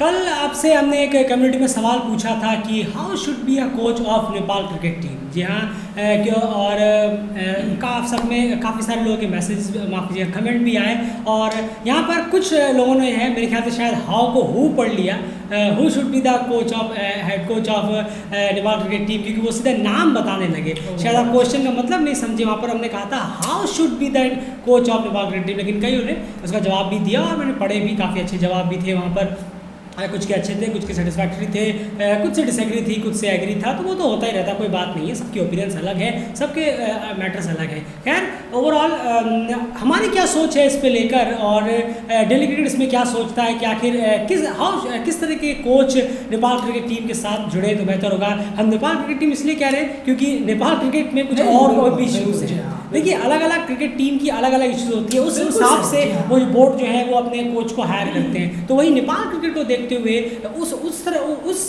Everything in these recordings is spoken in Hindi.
कल आपसे हमने एक कम्युनिटी में सवाल पूछा था कि how should be a coach of Nepal cricket team. जी हाँ, और सब में काफ़ी सारे लोगों के मैसेज, माफ़ कीजिए, कमेंट भी आए। और यहाँ पर कुछ लोगों ने है, मेरे ख्याल से शायद हाउ को हु पढ़ लिया, who should be the coach of head coach of Nepal cricket team, क्योंकि वो सीधे नाम बताने लगे। शायद आप क्वेश्चन का मतलब नहीं समझे। वहाँ पर हमने कहा था how should be the coach of Nepal cricket team, लेकिन कई ने उसका जवाब भी दिया और मैंने पढ़े भी, काफ़ी अच्छे जवाब भी थे वहाँ पर। कुछ के अच्छे थे, कुछ के सेटिस्फैक्टरी थे, कुछ से डिसएग्री थी, कुछ से एग्री था। तो वो तो होता ही रहता, कोई बात नहीं है, सबके ओपिनियंस अलग है, सबके मैटर्स अलग है। खैर ओवरऑल हमारी क्या सोच है इस पे लेकर, और डेली क्रिकेट इसमें क्या सोचता है कि आखिर किस तरह के कोच नेपाल क्रिकेट टीम के साथ जुड़े तो बेहतर होगा। हम नेपाल क्रिकेट टीम इसलिए कह रहे हैं क्योंकि नेपाल क्रिकेट में कुछ और भी इशूज़ हैं। देखिए, अलग अलग क्रिकेट टीम की अलग अलग इश्यूज होती है, उस हिसाब से वो बोर्ड जो है वो अपने कोच को हायर करते हैं। तो वही नेपाल क्रिकेट को देखते हुए उस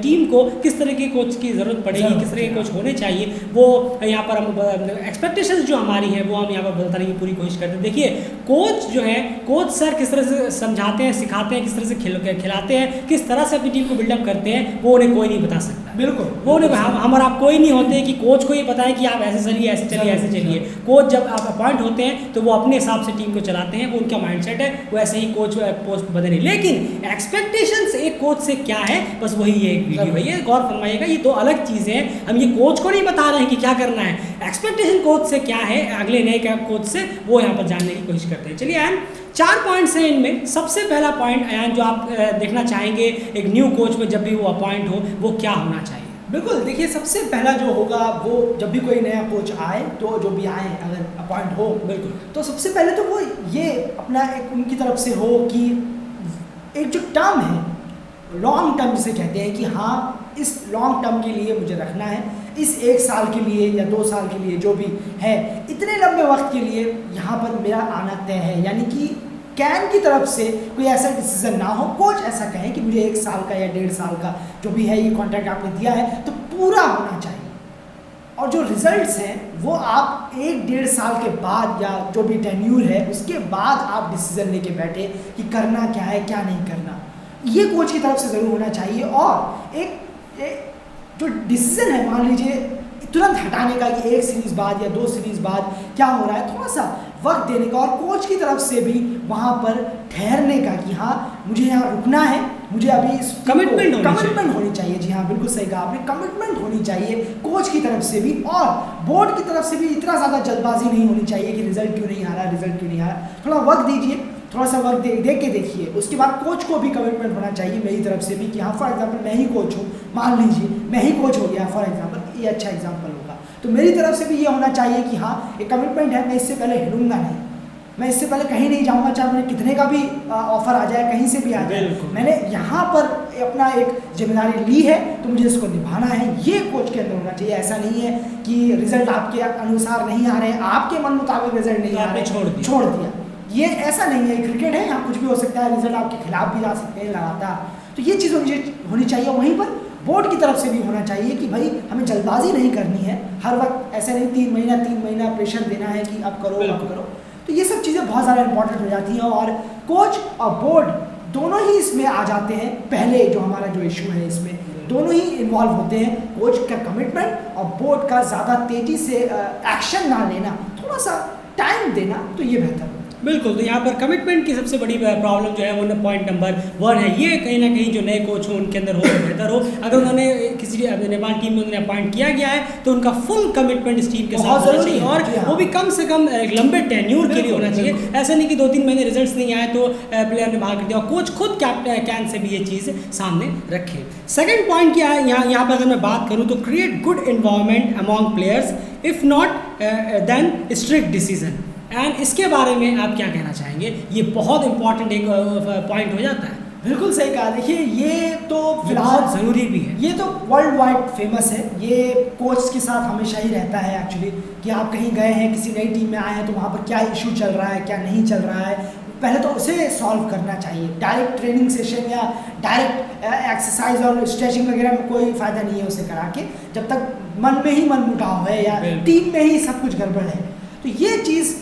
टीम को किस तरह के कोच की ज़रूरत पड़ेगी, किस तरह के कोच होने चाहिए, वो यहाँ पर हम एक्सपेक्टेशंस जो हमारी है वो हम यहाँ पर बताने की पूरी कोशिश करते हैं। देखिए, कोच जो है, कोच सर किस तरह से समझाते हैं, सिखाते हैं, किस तरह से खिलाते हैं, किस तरह से अपनी टीम को बिल्डअप करते हैं, वो उन्हें कोई नहीं बता सकता। बिल्कुल, वो हम और आप कोई नहीं होते कि कोच को ये बताएं कि आप ऐसे चलिए, ऐसे चलिए, ऐसे चलिए। कोच जब आप अपॉइंट होते हैं तो वो अपने हिसाब से टीम को चलाते हैं, वो उनका माइंडसेट है, वो ऐसे ही कोच पोस्ट बदले नहीं। लेकिन एक्सपेक्टेशंस एक कोच से क्या है, बस वही ये एक वीडियो है, ये गौर फरमाइएगा, ये दो अलग चीज़ें हैं। हम ये कोच को नहीं बता रहे हैं कि क्या करना है, एक्सपेक्टेशन कोच से क्या है, अगले नए कोच से, वो यहाँ पर जानने की कोशिश करते हैं। चलिए अयान, 4 पॉइंट्स हैं इनमें। सबसे पहला पॉइंट अयान जो आप देखना चाहेंगे एक न्यू कोच में जब भी वो अपॉइंट हो, वो क्या होना चाहिए? बिल्कुल, देखिए, सबसे पहला जो होगा वो जब भी कोई नया कोच आए, तो जो भी आए अगर अपॉइंट हो, बिल्कुल, तो सबसे पहले तो वो ये अपना एक उनकी तरफ से हो कि एक जो टर्म है, लॉन्ग टर्म जिसे कहते हैं, कि हाँ इस लॉन्ग टर्म के लिए मुझे रखना है, इस 1 साल के लिए या 2 साल के लिए जो भी है, इतने लंबे वक्त के लिए यहाँ पर मेरा आना तय है। यानी कि कैन की तरफ से कोई ऐसा डिसीजन ना हो, कोच ऐसा कहे कि मुझे 1 साल का या 1.5 साल का जो भी है ये कॉन्ट्रैक्ट आपने दिया है, तो पूरा होना चाहिए। और जो रिजल्ट्स हैं वो आप 1-1.5 साल के बाद या जो भी टेन्यूर है उसके बाद आप डिसीजन लेके बैठे कि करना क्या है, क्या नहीं करना, ये कोच की तरफ से ज़रूर होना चाहिए। और एक जो डिसीजन है, मान लीजिए तुरंत हटाने का कि 1 सीरीज़ बाद या 2 सीरीज़ बाद क्या हो रहा है, थोड़ा सा वक्त देने का, और कोच की तरफ से भी वहाँ पर ठहरने का कि हाँ मुझे यहाँ रुकना है, मुझे अभी इस कमिटमेंट होनी चाहिए। जी हाँ, बिल्कुल सही कहा आपने, कमिटमेंट होनी चाहिए कोच की तरफ से भी, और बोर्ड की तरफ से भी। इतना ज़्यादा जल्दबाजी नहीं होनी चाहिए कि रिजल्ट क्यों नहीं आ रहा, रिजल्ट क्यों नहीं आ रहा। थोड़ा वक्त दीजिए, थोड़ा सा वक्त देख के देखिए। उसके बाद कोच को भी कमिटमेंट होना चाहिए मेरी तरफ से भी कि हाँ, फॉर एग्जाम्पल मैं ही कोच हूँ, मान लीजिए मैं ही कोच हो गया फॉर एग्जाम्पल, ये अच्छा एग्जाम्पल होगा, तो मेरी तरफ से भी ये होना चाहिए कि हाँ एक कमिटमेंट है, मैं इससे पहले हिलूंगा नहीं, मैं इससे पहले कहीं नहीं जाऊंगा, चाहे मुझे कितने का भी ऑफर आ जाए, कहीं से भी आ जाए, मैंने यहाँ पर अपना एक जिम्मेदारी ली है तो मुझे इसको निभाना है। ये कोच के अंदर होना चाहिए। ऐसा नहीं है कि रिजल्ट आपके अनुसार नहीं आ रहे हैं, आपके मन मुताबिक रिजल्ट नहीं आ रहे, छोड़ दिया, ये ऐसा नहीं है। क्रिकेट है, यहाँ कुछ भी हो सकता है, रिजल्ट आपके खिलाफ भी जा सकते हैं लगातार। तो ये चीज़ होनी चाहिए। वहीं पर बोर्ड की तरफ से भी होना चाहिए कि भाई हमें जल्दबाजी नहीं करनी है, हर वक्त ऐसे नहीं 3 महीना प्रेशर देना है कि अब करो अब करो। तो ये सब चीज़ें बहुत ज़्यादा इंपॉर्टेंट हो जाती हैं, और कोच और बोर्ड दोनों ही इसमें आ जाते हैं। पहले जो हमारा जो इशू है इसमें दोनों ही इन्वॉल्व होते हैं, कोच का कमिटमेंट और बोर्ड का ज़्यादा तेज़ी से एक्शन ना लेना, थोड़ा सा टाइम देना, तो ये बेहतर है। बिल्कुल, तो यहाँ पर कमिटमेंट की सबसे बड़ी प्रॉब्लम जो है वो पॉइंट नंबर 1 है। ये कहीं ना कहीं जो नए कोच हो उनके अंदर हो तो बेहतर हो। अगर उन्होंने किसी नेपाल टीम में उन्हें अपॉइंट किया गया है तो उनका फुल कमिटमेंट इस टीम के साथ होना चाहिए, और वो भी कम से कम लंबे टेन्यूर के लिए होना चाहिए। ऐसा नहीं कि 2-3 महीने रिजल्ट्स नहीं आए तो प्लेयर ने बाहर कर दिया, और कोच खुद कैन से भी ये चीज़ सामने रखे। सेकेंड पॉइंट क्या है यहाँ पर, अगर मैं बात करूँ तो create good environment among players, if not then strict decision. And इसके बारे में आप क्या कहना चाहेंगे? ये बहुत इंपॉर्टेंट एक पॉइंट हो जाता है। बिल्कुल सही कहा। देखिए, ये तो फिलहाल ज़रूरी भी है, ये तो वर्ल्ड वाइड फेमस है। ये कोच के साथ हमेशा ही रहता है एक्चुअली, कि आप कहीं गए हैं, किसी नई टीम में आए हैं, तो वहाँ पर क्या इशू चल रहा है, क्या नहीं चल रहा है, पहले तो उसे सॉल्व करना चाहिए। डायरेक्ट ट्रेनिंग सेशन या डायरेक्ट एक्सरसाइज और स्ट्रेचिंग वगैरह में कोई फ़ायदा नहीं है उसे करा के, जब तक मन में ही मन मुटाव है या टीम में ही सब कुछ गड़बड़ है। तो ये चीज़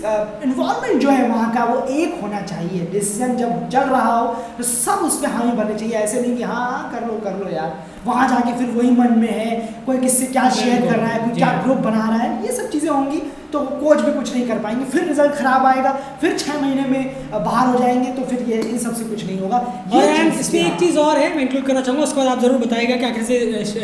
इन्वॉल्वमेंट जो है वहाँ का वो एक होना चाहिए। डिसीजन जब चल रहा हो तो सब उस पर हामी भरने चाहिए, ऐसे नहीं कि हाँ कर लो यार, वहाँ जाके फिर वही मन में है, कोई किससे क्या शेयर कर रहा है, कोई क्या ग्रुप बना रहा है, ये सब चीज़ें होंगी तो कोच भी कुछ नहीं कर पाएंगे, फिर रिजल्ट खराब आएगा, फिर 6 महीने में बाहर हो जाएंगे, तो फिर ये इन सब से कुछ नहीं होगा। और इसमें एक चीज़ और है, मैं इंक्लूड करना चाहूँगा, उसके बाद आप जरूर बताइएगा क्या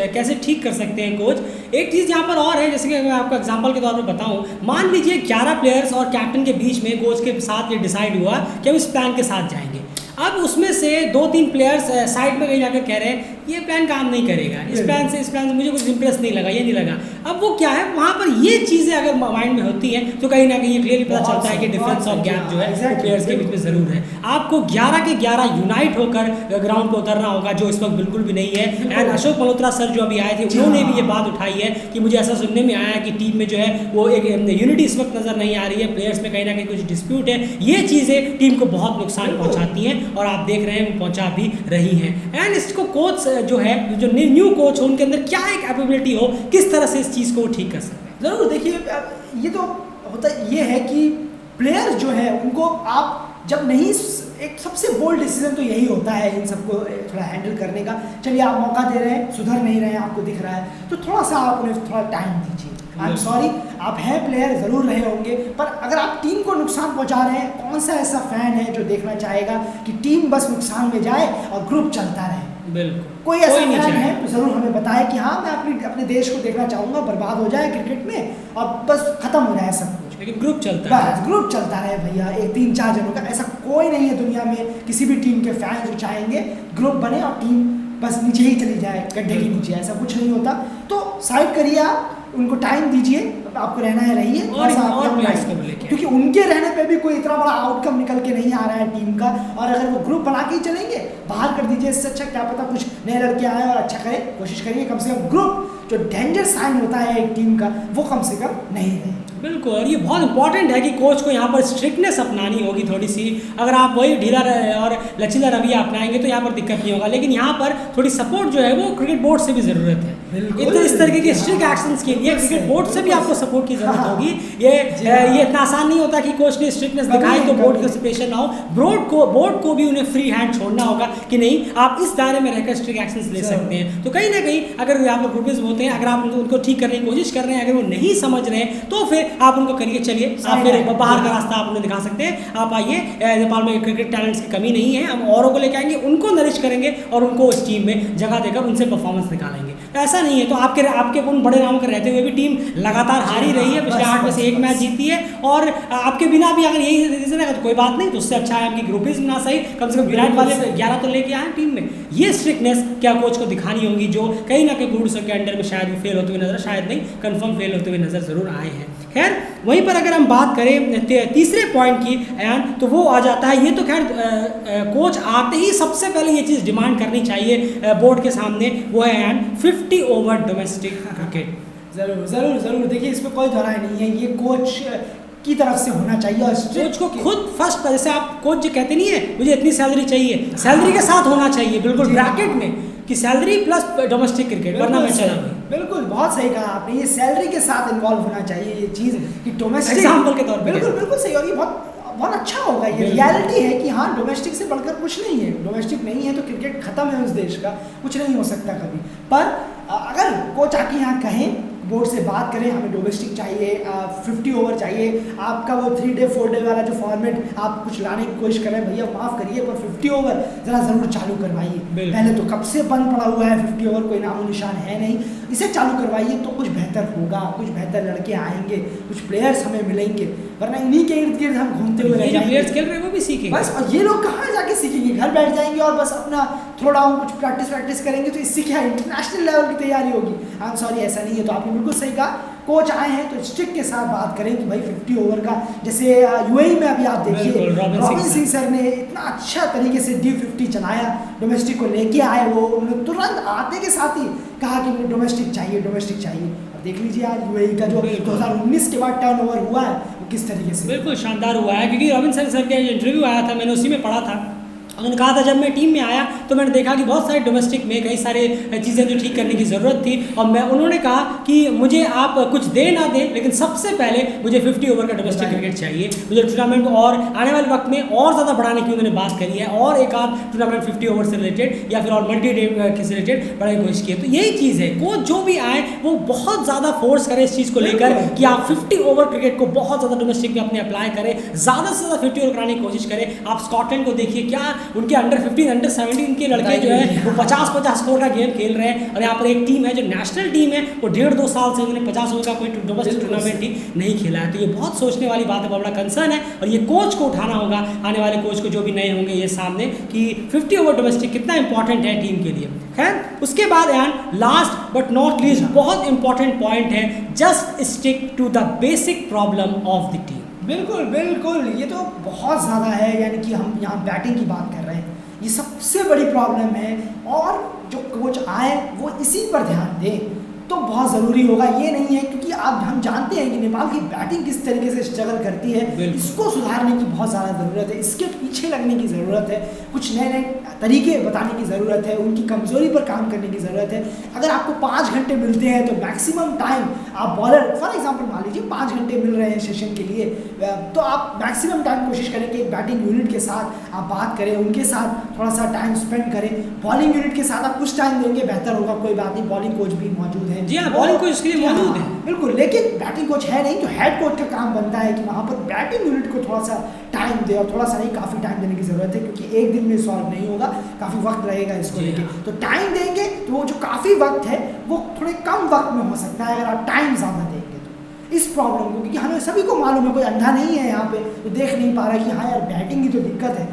कैसे ठीक कर सकते हैं कोच। एक चीज़ यहाँ पर और है, जैसे कि मैं आपको एग्जांपल के तौर पर बताऊँ, मान लीजिए 11 प्लेयर्स और कैप्टन के बीच में कोच के साथ ये डिसाइड हुआ कि हम इस प्लान के साथ जाएंगे। अब उसमें से 2-3 प्लेयर्स साइड में कहीं जाकर कह रहे हैं ये प्लान काम नहीं करेगा, इस प्लान से मुझे कुछ इंप्रेस नहीं लगा, ये नहीं लगा। अब वो क्या है, वहाँ पर ये चीज़ें अगर माइंड में होती हैं तो कहीं ना कहीं ये क्लियरली पता चलता है कि डिफरेंस ऑफ गैप जो है प्लेयर्स के बीच में ज़रूर है। आपको 11 के 11 यूनाइट होकर ग्राउंड पर उतरना होगा, जो इस वक्त बिल्कुल भी नहीं है। एंड अशोक मल्होत्रा सर जो अभी आए थे, उन्होंने भी ये बात उठाई है कि मुझे ऐसा सुनने में आया कि टीम में जो है वो एक यूनिटी इस वक्त नज़र नहीं आ रही है, प्लेयर्स में कहीं ना कहीं कुछ डिस्प्यूट है। ये चीज़ें टीम को बहुत नुकसान पहुँचाती हैं और आप देख रहे हैं वो पहुँचा भी रही हैं। एंड इसको कोच जो है, जो न्यू कोच हो, उनके अंदर क्या एक एबिलिटी हो, किस तरह से इस चीज़ को ठीक कर सकते हैं। ज़रूर देखिए, ये तो होता ये है कि प्लेयर जो है उनको आप जब नहीं, एक सबसे बोल्ड डिसीजन तो यही होता है इन सबको थोड़ा हैंडल करने का। चलिए आप मौका दे रहे हैं, सुधर नहीं रहे हैं, आपको दिख रहा है, तो थोड़ा सा आप उन्हें थोड़ा टाइम दीजिए। आई एम सॉरी, आप हैं प्लेयर, ज़रूर रहे होंगे, पर अगर आप टीम को नुकसान पहुंचा रहे हैं, कौन सा ऐसा फैन है जो देखना चाहेगा कि टीम बस नुकसान में जाए और ग्रुप चलता रहे? बिल्कुल, कोई ऐसा फैन है तो ज़रूर हमें बताए कि हाँ मैं अपने देश को देखना चाहूँगा बर्बाद हो जाए क्रिकेट में और बस खत्म हो जाए सब कुछ, लेकिन ग्रुप चलता है, बस ग्रुप चलता रहे भैया, एक 3-4 जनों का। ऐसा कोई नहीं है दुनिया में, किसी भी टीम के फैन जो चाहेंगे ग्रुप बने और टीम बस नीचे ही चली जाए, गड्ढे के नीचे, ऐसा कुछ नहीं होता। तो साइड करिए आप, उनको टाइम दीजिए, आपको रहना है रहिए, क्योंकि उनके रहने पे भी कोई इतना बड़ा आउटकम निकल के नहीं आ रहा है टीम का। और अगर वो ग्रुप बना के ही चलेंगे, बाहर कर दीजिए, इससे अच्छा क्या पता कुछ नए लड़के आए और अच्छा करें, कोशिश करिए कम से कम ग्रुप जो डेंजर साइन होता है एक टीम का, वो कम से कम नहीं रहे। बिल्कुल, और ये बहुत इंपॉर्टेंट है कि कोच को यहाँ पर स्ट्रिक्टनेस अपनानी होगी थोड़ी सी। अगर आप वही ढीला और लचीला रवैया अपनाएंगे तो यहाँ पर दिक्कत नहीं होगा, लेकिन यहाँ पर थोड़ी सपोर्ट जो है वो क्रिकेट बोर्ड से भी ज़रूरत है। इस तरीके के स्ट्रिक्ट एक्शंस के लिए क्रिकेट बोर्ड से भी आपको सपोर्ट की जरूरत होगी। ये इतना आसान नहीं होता कि कोच ने स्ट्रिक्टनेस दिखाई तो बोर्ड का प्रेशर ना हो। बोर्ड को भी उन्हें फ्री हैंड छोड़ना होगा कि नहीं, आप इस दायरे में रहकर स्ट्रिक्ट एक्शंस ले सकते हैं। तो कहीं ना कहीं अगर यहाँ पर ग्रुपिज्म होते हैं, अगर आप उनको ठीक करने की कोशिश कर रहे हैं, अगर वो नहीं समझ रहे हैं तो फिर आप उनको करिए, चलिए आप फिर बाहर का रास्ता आप उन्हें दिखा सकते हैं। आप आइए, नेपाल में क्रिकेट टैलेंट्स की कमी नहीं है, हम औरों को लेकर आएंगे, उनको नरिश करेंगे और उनको उस टीम में जगह देकर उनसे परफॉर्मेंस निकालेंगे। ऐसा नहीं है तो आपके उन बड़े नामों के रहते हुए भी टीम लगातार हारी रही है, पिछले 8 में से 1 मैच जीती है, और आपके बिना भी अगर यही रीजन है तो कोई बात नहीं, तो उससे अच्छा है आपकी ग्रुपिज्म ना सही, कम से कम विराट वाले 11 तो लेके आए टीम में। ये स्ट्रिक्टनेस क्या कोच को दिखानी होगी, जो कहीं ना कहीं बूढ़ के अंडर में शायद भी फेल होते हुए नजर, शायद नहीं कंफर्म फेल होते हुए नजर जरूर आए हैं। खैर, वहीं पर अगर हम बात करें तीसरे पॉइंट की तो वो आ जाता है, ये तो खैर कोच आते ही सबसे पहले ये चीज़ डिमांड करनी चाहिए बोर्ड के सामने, वो है 50 ओवर डोमेस्टिक क्रिकेट। ज़रूर देखिए, इसमें कोई दोहराई नहीं है, ये कोच की तरफ से होना चाहिए। और कोच को खुद फर्स्ट, जैसे आप कोच जो कहते नहीं है मुझे इतनी सैलरी चाहिए, सैलरी के साथ होना चाहिए बिल्कुल ब्रैकेट में कि सैलरी प्लस डोमेस्टिक क्रिकेट, वरना मैं चला नहीं। बिल्कुल, बहुत सही कहा आपने, ये सैलरी के साथ इन्वॉल्व होना चाहिए ये चीज़ कि डोमेस्टिक एग्जाम्पल के तौर पर। बिल्कुल सही, और ये बहुत अच्छा होगा। ये रियलिटी है कि हाँ, डोमेस्टिक से बढ़कर कुछ नहीं है, डोमेस्टिक नहीं है तो क्रिकेट खत्म है उस देश का, कुछ नहीं हो सकता कभी। पर अगर कोच आके यहाँ कहें, बोर्ड से बात करें, हमें डोमेस्टिक चाहिए, 50 ओवर चाहिए, आपका वो 3 डे 4 डे वाला जो फॉर्मेट आप कुछ लाने की कोशिश कर रहे हैं, भैया माफ़ करिए पर 50 ओवर ज़रा ज़रूर चालू करवाइए। पहले तो कब से बंद पड़ा हुआ है 50 ओवर, कोई नामो निशान है नहीं, इसे चालू करवाइए तो कुछ बेहतर होगा, कुछ बेहतर लड़के आएंगे, कुछ प्लेयर्स हमें मिलेंगे, वरना इन्हीं के इर्द गिर्द हम घूमते हुए जो प्लेयर्स खेल रहे हैं वो भी सीखेंगे बस। और ये लोग कहाँ जाके सीखेंगे, घर बैठ जाएंगे और बस अपना थ्रो डाउन कुछ प्रैक्टिस करेंगे, तो इससे क्या इंटरनेशनल लेवल की तैयारी होगी। आई एम सॉरी, ऐसा नहीं है। तो आपने बिल्कुल सही कहा, कोच आए हैं तो स्ट्रिक्ट के साथ बात करें कि भाई 50 ओवर का, जैसे यूएई में अभी आप देखिए रॉबिन सिंह सर ने इतना अच्छा तरीके से D50 चलाया, डोमेस्टिक को लेके आए, वो उन्होंने तुरंत आते के साथ ही कहा कि मुझे डोमेस्टिक चाहिए। अब देख लीजिए आज यूएई का जो 2019 के बाद टर्नओवर हुआ है वो किस तरीके से बिल्कुल शानदार हुआ है, क्योंकि रॉबिन सिंह सर का इंटरव्यू आया था, मैंने उसी में पढ़ा था उन्होंने कहा था जब मैं टीम में आया तो मैंने देखा कि बहुत सारे डोमेस्टिक में कई सारे चीज़ें जो ठीक करने की ज़रूरत थी, और उन्होंने कहा कि मुझे आप कुछ दे ना दें, लेकिन सबसे पहले मुझे 50 ओवर का डोमेस्टिक क्रिकेट चाहिए। मुझे टूर्नामेंट को और आने वाले वक्त में और ज़्यादा बढ़ाने की उन्होंने बात करी है, और एक आध टूर्नामेंट 50 ओवर से रिलेटेड या फिर और मल्टी डे से रिलेटेड बढ़ाने की कोशिश की है। तो यही चीज़ है, कोच जो भी आए वो बहुत ज़्यादा फोर्स करे इस चीज़ को लेकर कि आप 50 ओवर क्रिकेट को बहुत ज़्यादा डोमेस्टिक में अपने अप्लाई करें, ज़्यादा से ज़्यादा 50 ओवर कराने की कोशिश करें। आप स्कॉटलैंड को देखिए, क्या उनके अंडर 15 अंडर 17 के लड़के जो है वो 50-50 स्कोर का गेम खेल रहे हैं, और यहाँ पर एक टीम है जो नेशनल टीम है वो 1.5-2 साल से उन्होंने 50 ओवर का कोई डोमेस्टिक टूर्नामेंट ही नहीं खेला है। तो ये बहुत सोचने वाली बात है, बहुत बड़ा कंसर्न है, और ये कोच को उठाना होगा, आने वाले कोच को जो भी नए होंगे ये सामने, कि 50 ओवर डोमेस्टिक कितना इंपॉर्टेंट है टीम के लिए। खैर उसके बाद यार लास्ट बट नॉट लीस्ट बहुत इंपॉर्टेंट पॉइंट है, just stick to the basic problem of the team. बिल्कुल बिल्कुल, ये तो बहुत ज़्यादा है, यानी कि हम यहाँ बैटिंग की बात कर रहे हैं, ये सबसे बड़ी प्रॉब्लम है, और जो कोच आए वो इसी पर ध्यान दें तो बहुत ज़रूरी होगा। ये नहीं है, क्योंकि आप हम जानते हैं कि नेपाल की बैटिंग किस तरीके से स्ट्रगल करती है, इसको सुधारने की बहुत ज़्यादा ज़रूरत है, इसके पीछे लगने की ज़रूरत है, कुछ नए नए तरीके बताने की ज़रूरत है, उनकी कमज़ोरी पर काम करने की ज़रूरत है। अगर आपको 5 घंटे मिलते हैं तो मैक्सिमम टाइम आप बॉलर, फॉर एग्जांपल मान लीजिए 5 घंटे मिल रहे हैं सेशन के लिए, तो आप मैक्सिमम टाइम कोशिश करें कि एक बैटिंग यूनिट के साथ आप बात करें, उनके साथ थोड़ा सा टाइम स्पेंड करें। बॉलिंग यूनिट के साथ आप कुछ टाइम देंगे बेहतर होगा, कोई बात नहीं, बॉलिंग कोच भी मौजूद है। जी हाँ, बॉलिंग कोच इसके लिए मौजूद है, बिल्कुल, लेकिन बैटिंग कोच है नहीं, तो हेड कोच का काम बनता है कि वहाँ पर बैटिंग यूनिट को थोड़ा सा टाइम दे, और थोड़ा सा नहीं, काफ़ी टाइम देने की ज़रूरत है, क्योंकि एक दिन में सॉल्व नहीं होगा, काफ़ी वक्त लगेगा इसको लेके। तो टाइम देंगे तो वो जो काफ़ी वक्त है वो थोड़े कम वक्त में हो सकता है अगर आप टाइम ज़्यादा देंगे तो इस प्रॉब्लम को, क्योंकि हमें सभी को मालूम है, कोई अंधा नहीं है यहाँ पे तो देख नहीं पा रहा कि हाँ यार बैटिंग की तो दिक्कत है,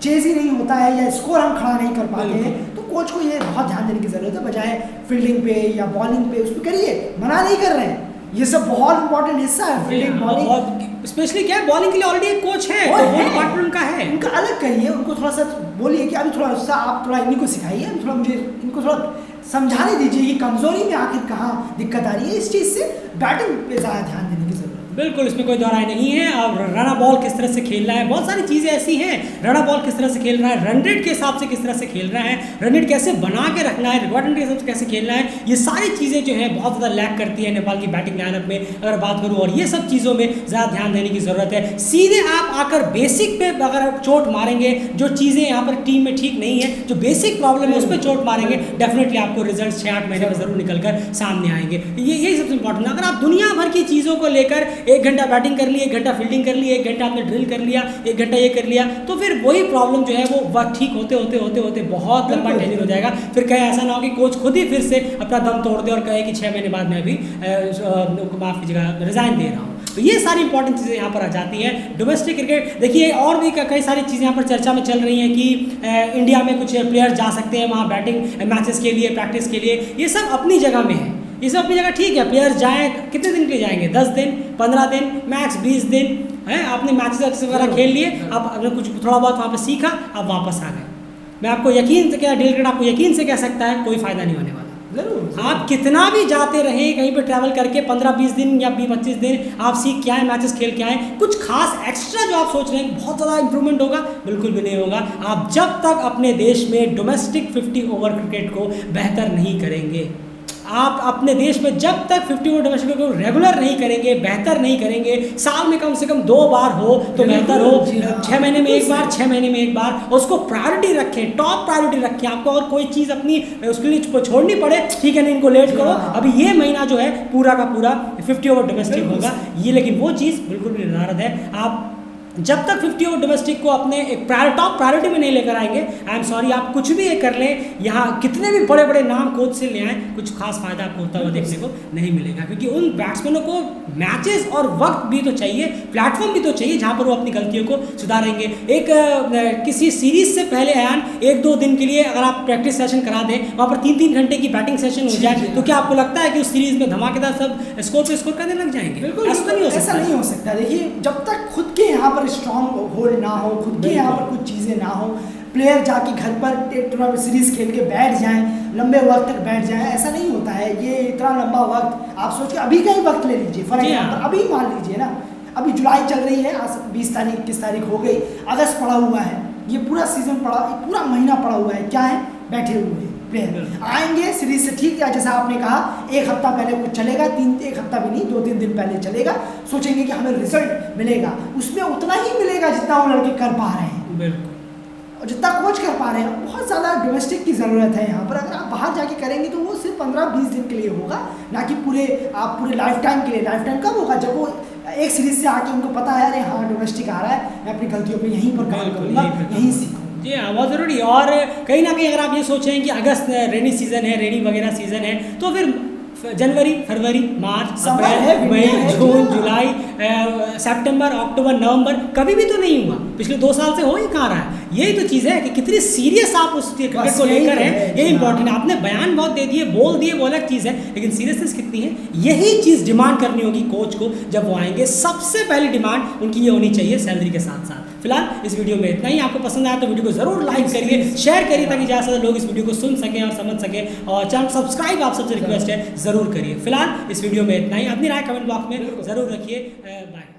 चेज ही नहीं होता है या स्कोर हम खड़ा नहीं कर पाते हैं, तो कोच को ये बहुत ध्यान देने की ज़रूरत है, बजाय फील्डिंग पे या बॉलिंग पे उस पर करिए, मना नहीं कर रहे हैं, ये सब बहुत इंपॉर्टेंट हिस्सा है। फील्डिंग बॉलिंग स्पेशली क्या है, बॉलिंग के लिए ऑलरेडी एक कोच है, तो वो डिपार्टमेंट का है, उनका अलग करिए, उनको थोड़ा सा बोलिए कि अभी थोड़ा सा आप थोड़ा इन्हीं को सिखाइए, अभी थोड़ा मुझे इनको थोड़ा समझाने दीजिए कि कमजोरी में आखिर कहाँ दिक्कत आ रही है, इस चीज़ से बैटिंग पे ज़्यादा ध्यान देने की ज़रूरत है। बिल्कुल, इसमें कोई दोहराई नहीं है। और रना बॉल किस तरह से खेल रहा है, बहुत सारी चीज़ें ऐसी हैं, रना बॉल किस तरह से खेल रहा है, रन रेट के हिसाब से किस तरह से खेल रहा है, रन रेट कैसे बना के रखना है, रिक्वायरमेंट के हिसाब से कैसे खेलना है, ये सारी चीज़ें जो है बहुत ज़्यादा लैक करती है नेपाल की बैटिंग लाइनअप में अगर बात करूँ, और ये सब चीज़ों में ज़्यादा ध्यान देने की ज़रूरत है। सीधे आप आकर बेसिक पे अगर आप चोट मारेंगे, जो चीज़ें यहाँ पर टीम में ठीक नहीं है, जो बेसिक प्रॉब्लम है उस पर चोट मारेंगे, डेफिनेटली आपको रिजल्ट 6-8 महीने में ज़रूर निकल कर सामने आएंगे। यही सबसे इंपॉर्टेंट है। अगर आप दुनिया भर की चीज़ों को लेकर 1 घंटा बैटिंग कर ली, 1 घंटा फील्डिंग कर ली, 1 घंटा आपने ड्रिल कर लिया, 1 घंटा ये कर लिया, तो फिर वही प्रॉब्लम जो है वो वक्त ठीक होते होते होते होते बहुत लंबा टेन्यूर हो जाएगा। फिर कहीं ऐसा ना हो कि कोच खुद ही फिर से अपना दम तोड़ दे और कहे कि 6 महीने बाद मैं अभी माफ़ कीजिएगा रिजाइन दे रहा हूँ। तो ये सारी इंपॉर्टेंट चीज़ें यहाँ पर आ जाती हैं। डोमेस्टिक क्रिकेट देखिए, और भी कई सारी चीज़ें यहाँ पर चर्चा में चल रही हैं कि इंडिया में कुछ प्लेयर्स जा सकते हैं वहाँ बैटिंग मैचेस के लिए, प्रैक्टिस के लिए, ये सब अपनी जगह में है, ये सब अपनी जगह ठीक है। प्लेयर्स जाएँ, कितने दिन के लिए जाएंगे, 10 दिन 15 दिन मैक्स 20 दिन है, आपने मैचेस वगैरह खेल लिए, आप आपने कुछ थोड़ा बहुत वहाँ पर सीखा, आप वापस आ गए। मैं आपको यकीन से क्या, डील क्रिकेट आपको यकीन से कह सकता है कोई फ़ायदा नहीं होने वाला। जरूर आप कितना भी जाते रहे कहीं पे ट्रैवल करके 15-20 दिन या 20-25 दिन आप सीख के आए, मैचेस खेल के आए, कुछ खास एक्स्ट्रा जो आप सोच रहे हैं बहुत ज़्यादा इंप्रूवमेंट होगा, बिल्कुल भी नहीं होगा। आप जब तक अपने देश में डोमेस्टिक 50 ओवर क्रिकेट को बेहतर नहीं करेंगे, आप अपने देश में जब तक 50 ओवर डोमेस्टिक को रेगुलर नहीं करेंगे, बेहतर नहीं करेंगे, साल में कम से कम 2 बार हो तो बेहतर हो, 6 महीने में एक बार, 6 महीने में एक बार, उसको प्रायोरिटी रखें, टॉप प्रायोरिटी रखें। आपको और कोई चीज़ अपनी उसके लिए छोड़नी पड़े, ठीक है ना, इनको लेट करो, अभी ये महीना जो है पूरा का पूरा 50 ओवर डोमेस्टिक होगा ये, लेकिन वो चीज़ बिल्कुल भी निर्धारित है। आप जब तक 50 ओवर डोमेस्टिक को अपने एक टॉप प्रायोरिटी में नहीं लेकर आएंगे, आई एम सॉरी, आप कुछ भी ये कर लें, यहाँ कितने भी बड़े बड़े नाम कोच से ले आएँ, कुछ खास फायदा आपको होता हुआ देखने को नहीं मिलेगा, क्योंकि उन बैट्समैनों को मैचेस और वक्त भी तो चाहिए, प्लेटफॉर्म भी तो चाहिए जहाँ पर वो अपनी गलतियों को सुधारेंगे। एक किसी सीरीज से पहले आयान 1-2 दिन के लिए अगर आप प्रैक्टिस सेशन करा दें, वहाँ पर 3-3 घंटे की बैटिंग सेशन हो जाए, तो क्या आपको लगता है कि उस सीरीज में धमाकेदार सब स्कोर पे स्कोर करने लग जाएंगे? बिल्कुल ऐसा नहीं हो सकता। ऐसा नहीं हो सकता। देखिए, जब तक खुद के यहाँ पर स्ट्रॉन्ग होल्ड ना हो, खुद के यहाँ पर कुछ चीज़ें ना हो, प्लेयर जाके घर पर टूर्नामेंट सीरीज खेल के बैठ जाएं, लंबे वक्त तक बैठ जाएं, ऐसा नहीं होता है। ये इतना लंबा वक्त आप सोचिए, अभी का ही वक्त ले लीजिए, फॉर एग्जाम्पल अभी मान लीजिए ना, अभी जुलाई चल रही है, आज 20 तारीख 21 तारीख हो गई, अगस्त पड़ा हुआ है, ये पूरा सीजन पड़ा, ये पूरा महीना पड़ा हुआ है, क्या है, बैठे हुए हैं प्लेयर। आएंगे सीरीज से, ठीक है, जैसा आपने कहा एक हफ्ता पहले कुछ चलेगा, एक हफ्ता भी नहीं, 2-3 दिन पहले चलेगा, सोचेंगे कि हमें रिजल्ट मिलेगा, उसमें उतना ही मिलेगा जितना वो लड़के कर पा रहे हैं। बिल्कुल। और जितना कोच कर पा रहे हैं, बहुत ज़्यादा डोमेस्टिक की ज़रूरत है यहाँ पर। अगर आप बाहर जाके करेंगे तो वो सिर्फ 15-20 दिन के लिए होगा, ना कि आप पूरे लाइफ टाइम के लिए। लाइफ टाइम कब होगा, जब वो एक सीरीज से आके उनको पता है, अरे हाँ डोमेस्टिक आ रहा है, मैं अपनी गलतियों पे यहीं पर काम करूँगा, यहीं सीखूँ। जी हाँ, बहुत ज़रूरी। और कहीं ना कहीं अगर आप ये सोचें कि अगस्त रेनी सीज़न है, रेनी वगैरह सीज़न है, तो फिर जनवरी, फरवरी, मार्च, अप्रैल, मई, जून, जुलाई, सितंबर, अक्टूबर, नवंबर कभी भी तो नहीं हुआ। पिछले 2 साल से हो ही कहाँ रहा है। यही तो चीज़ है कि कितनी सीरियस आप उस क्रिकेट को लेकर हैं, ये इंपॉर्टेंट है। आपने बयान बहुत दे दिए, बोल दिए, वो अलग चीज़ है, लेकिन सीरियसनेस कितनी है, यही चीज़ डिमांड करनी होगी कोच को जब वो आएंगे। सबसे पहली डिमांड उनकी ये होनी चाहिए सैलरी के साथ साथ। फिलहाल इस वीडियो में इतना ही। आपको पसंद आया तो वीडियो को जरूर लाइक करिए, शेयर करिए, ताकि ज़्यादा से ज़्यादा लोग इस वीडियो को सुन सकें और समझ सकें। और चैनल सब्सक्राइब आप सबसे रिक्वेस्ट है, ज़रूर करिए। फिलहाल इस वीडियो में इतना ही। अपनी राय कमेंट बॉक्स में ज़रूर रखिए। बाय।